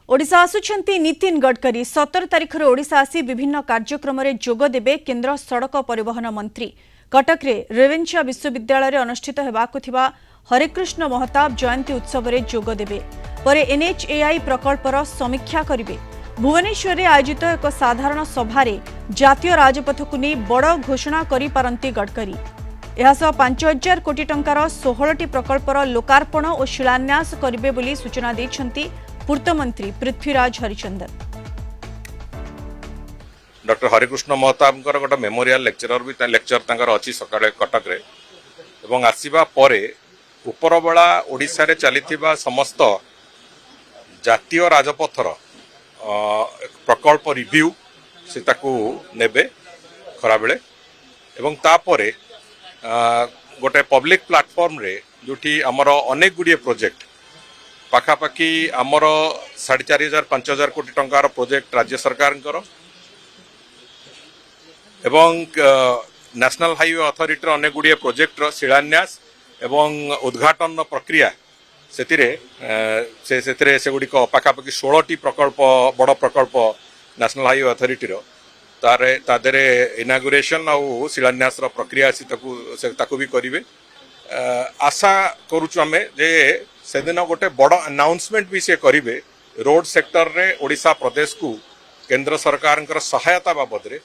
ओडिशा आसुछंती नितिन गडकरी 17 तारिख रे ओडिशा आसी विभिन्न कार्यक्रम रे जोग देबे केंद्र सड़क परिवहन मंत्री कटक रे रेवेन्शा विश्वविद्यालय रे अनुष्ठित हेबाकु थिबा हरेकृष्ण महताब जयंती उत्सव रे जोग देबे परे एनएचएआई प्रकल्पर समीक्षा करिवे। भुवनेश्वर रे आयोजित एक साधारण सभा रे जातीय राजपथ को नहीं बड़ घोषणा करि पारंती गडकरी। एहासह 5000 कोटी टंकार 16टी प्रकल्पर लोकार्पण और शिलान्यास करिवे बोली सूचना दैछंती पूर्तमंत्री पृथ्वीराज हरिचंदन। डॉक्टर हरिकृष्ण महताब गोटे मेमोरियल लेक्चर भी लेक्चर अच्छी सकाळे कटक रे एवं आसीबा परे उपरबेला ओडिशा रे चलीथिबा समस्त जातीय राजपथर प्रकल्प रिव्यू से ताकू नेबे खरा बेले एवं तापरे गोटे पब्लिक प्लेटफॉर्म रे जोठी हमर अनेक गुडिये प्रोजेक्ट पाखापाखि आमर 4500-5000 कोटी टंकार प्रोजेक्ट राज्य सरकार एवं नेशनल हाईवे अथॉरिटी अनेक गुड़िए प्रोजेक्ट शिलान्यास एवं उद्घाटन प्रक्रिया से गुड़िक पाखापाखि 16टी प्रकल्प बड़ प्रकल्प नेशनल हाईवे अथॉरिटी तादे इनागुरेशन आउ शिलान्यास प्रक्रिया ताकू भी करेंगे। आशा करुचु आमे जे से दिन गोटे बड़ अनाउंसमेंट भी से करेंगे रोड सेक्टर रे ओडिशा प्रदेश को केंद्र सरकार सहायता बाबद रे